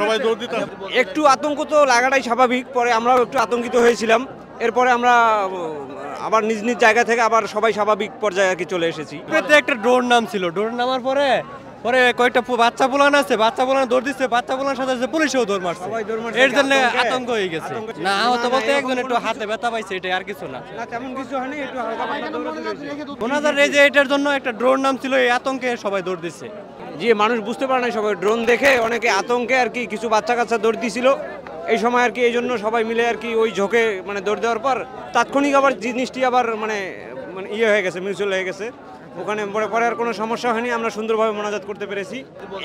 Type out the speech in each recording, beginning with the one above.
সবাই দৌড় দিতাম। একটু আতঙ্ক তো লাগাটাই স্বাভাবিক, পরে আমরাও একটু আতঙ্কিত হয়েছিলাম। এরপরে আমরা আবার নিজ নিজ জায়গা থেকে আবার সবাই স্বাভাবিক পর্যায়ে আর কি চলে এসেছি। একটা ড্রোন নাম ছিল, ড্রোন নামার পরে কয়েকটা বাচ্চা পোলান আছে, বাচ্চা পোলান দৌড় দিচ্ছে, বাচ্চা পোলার সাথে পুলিশেও দৌড় মারছে। এর জন্য আতঙ্ক হয়ে গেছে। না আহত বলতে একজন একটু হাতে ব্যথা পাইছে, এটাই, আর কিছু না। তেমন কিছু হয়নি, একটু হালকা পাতলা দৌড়াদৌড়ি হয়েছে। ওনাদের এই যে এটার জন্য একটা ড্রোন নাম ছিল, এই আতঙ্কে সবাই দৌড় দিচ্ছে। যে মানুষ বুঝতে পারে না, সবাই ড্রোন দেখে অনেকে আতঙ্কে আর কি কিছু বাচ্চা কাচ্চা দৌড় দিছিল এই সময় আর কি। এই জন্য সবাই মিলে আর কি ওই ঝোঁকে মানে দৌড় দেওয়ার পর তাৎক্ষণিক আবার জিনিসটি আবার মানে ইয়ে হয়ে গেছে, মিউচুয়াল হয়ে গেছে। ওখানে পরে আর কোনো সমস্যা হয়নি, আমরা সুন্দরভাবে মোনাজাত করতে পেরেছি।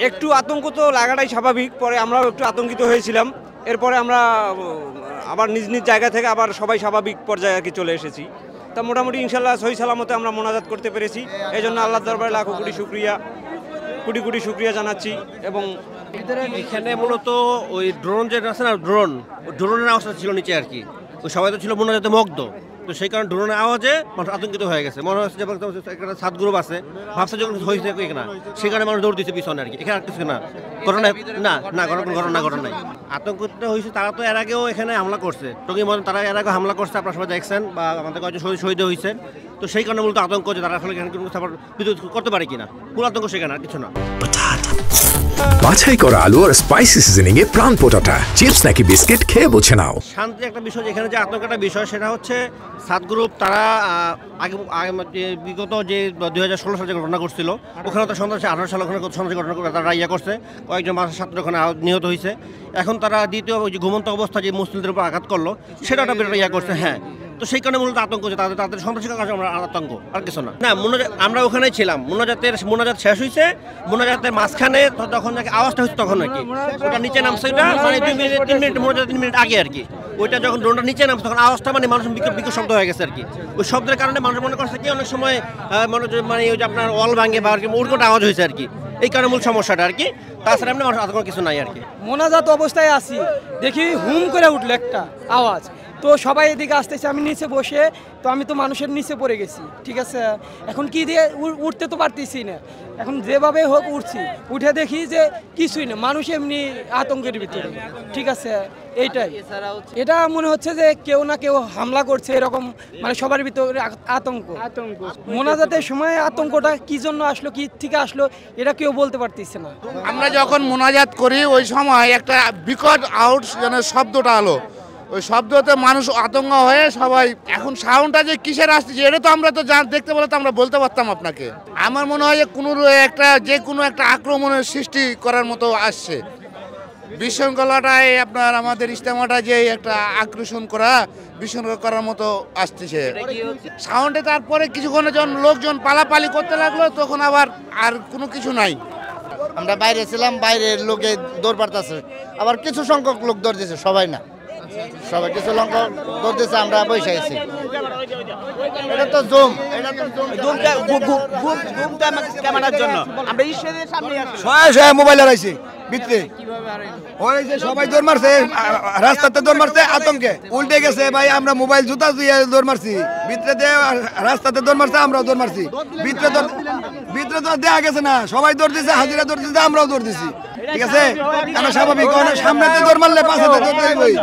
একটু আতঙ্ক তো লাগাটাই স্বাভাবিক, পরে আমরাও একটু আতঙ্কিত হয়েছিলাম। এরপরে আমরা আবার নিজ নিজ জায়গা থেকে আবার সবাই স্বাভাবিক পর্যায়ে আর কি চলে এসেছি। তা মোটামুটি ইনশাল্লাহ সহি সালামতে আমরা মোনাজাত করতে পেরেছি। এই জন্য আল্লাহর দরবারে লাখো কোটি শুকরিয়া জানাচ্ছি। এবং এখানে মূলত ওই ড্রোন যে আছে না, ড্রোনের আওয়াজটা ছিল নিচে আর কি। ওই সবাই তো ছিল মোনাজাতে মগ্ন, তো সেই কারণে ড্রোনের আওয়াজে মানুষ আতঙ্কিত হয়ে গেছে। মনে হচ্ছে যে একটা সাত গ্রুপ আছে, ভাবছে যখন হয়েছে এখানে, সেখানে মানুষ দৌড় দিচ্ছে পিছনে আর কি। এখানে আর কিছু না, ঘটনা ঘটনা নাই। আতঙ্কিত হয়েছে তারা তো এর আগেও এখানে হামলা করছে, টঙ্গী ময়দানে তারা এর আগে হামলা করছে, আপনারা সবাই দেখছেন, বা আমাদের কয়েকজন শহীদ হয়েছে। তো সেই কারণে মূলত আতঙ্ক যে তারা আসলে এখানে বিদ্যুৎ করতে পারে কিনা, পুরো আতঙ্ক সেখানে, আর কিছু না। বাছাই করা আলু আর স্পাইসি সিজনিং এ প্রাণ পোটাটা চিপস নাকি বিস্কিট খেয়ে বুঝে নাও। শান্তি একটা বিষয়, এখানে যে আতঙ্কটা বিষয় সেটা হচ্ছে সাত গ্রুপ তারা আগে বিগত যে 2016 সালে যে ঘটনা ঘটছিল, ওখানে তো সন্ত্রাসী 18 সালে ওখানে সন্ত্রাসী ঘটনা করে তারা ইয়া করছে, কয়েকজন মানুষের ছাত্র ওখানে নিহত হয়েছে। এখন তারা দ্বিতীয় যে ঘুমন্ত অবস্থা যে মুসলিমদের উপর আঘাত করলো, সেটা একটা বিরাট ইয়া করছে। হ্যাঁ, তো সেই কারণে মূলত আতঙ্ক যে তাদের সন্ত্রাসী কাছে আমরা আতঙ্ক, আর কিছু না। আমরা ওখানেই ছিলাম, মোনাজাত শেষ হয়েছে, মোনাজাতের মাঝখানে যখন আওয়াজটা হচ্ছে তখন আর কি ওটা নিচে নামছে, ওটা মানে 2 মিনিট 3 মিনিট মোনাজাত 3 মিনিট আগে আর কি। ওইটা যখন ড্রোনটা নিচে নামছে তখন আওয়াজটা মানে মানুষ বিকট শব্দ হয়ে গেছে আর কি। ওই শব্দের কারণে মানুষ মনে করছে কি অনেক সময় মানে ওই যে আপনার ওয়াল ভাঙে বা আর কি উল্টোটা আওয়াজ হয়েছে আর কি। এই কারণে মূল সমস্যাটা আর কি, তাছাড়া এমনি মানুষ আতঙ্ক কিছু নাই আর কি। মোনাজাত অবস্থায় আছি, দেখি হুম করে উঠলো একটা আওয়াজ, তো সবাই এদিকে আসতেছে, আমি নিচে বসে, তো আমি তো মানুষের নিচে পড়ে গেছি। ঠিক আছে, এখন কি দিয়ে উঠতে তো পারতেছি না, এখন যেভাবে হোক উঠছি, উঠে দেখি যে কিছুই না, মানুষ এমনি আতঙ্কের ভিতরে। ঠিক আছে, এইটাই, এটা মনে হচ্ছে যে কেউ না কেউ হামলা করছে এরকম, মানে সবার ভিতরে আতঙ্ক। মোনাজাতের সময় আতঙ্কটা কি জন্য আসলো, কি থেকে আসলো, এটা কেউ বলতে পারতেছে না। আমরা যখন মোনাজাত করি ওই সময় একটা বিকট আউট যেন শব্দটা আলো, ওই শব্দতে মানুষ আতঙ্ক হয়ে সবাই, এখন সাউন্ডটা যে কিসের আসছে এটা তো আমরা তো দেখতে বলে তো আমরা বলতে পারতাম আপনাকে। আমার মনে হয় যে কোনো একটা আক্রমণের সৃষ্টি করার মতো আসছে। বিশৃঙ্খলাটাই আপনার আমাদের ইজতেমাটা যে একটা আকর্ষণ বিশৃঙ্খলা করার মতো আসতেছে সাউন্ডে। তারপরে কিছুক্ষণে যখন লোকজন পালাপালি করতে লাগলো তখন আবার আর কোনো কিছু নাই। আমরা বাইরে ছিলাম, বাইরের লোকে দৌড় পারতেছে, আবার কিছু সংখ্যক লোক দৌড় দিয়েছে, সবাই না, সবাই কিছু সংখ্যক দৌড় দিয়েছে, আমরা বসে আছি। এটা তো জুম, ক্যামেরার জন্য আমরা মোবাইল হারাইছি ভিতরে, সবাই দৌড় মারছে, রাস্তাতে দৌড় মারছে, আতঙ্কে উল্টে গেছে ভাই। আমরা মোবাইল জুতা দিয়ে দৌড় মারছি ভিতরে দিয়ে, রাস্তাতে দৌড় মারছে, আমরাও দৌড় মারছি ভিতরে তো দেয়া গেছে না, সবাই দৌড় দিছে, হাজিরা দৌড় দিছে, আমরাও দৌড় দিছি। ঠিক আছে, স্বাভাবিক, সামনে দৌড় মারলে পাশে দৌড় দিবই।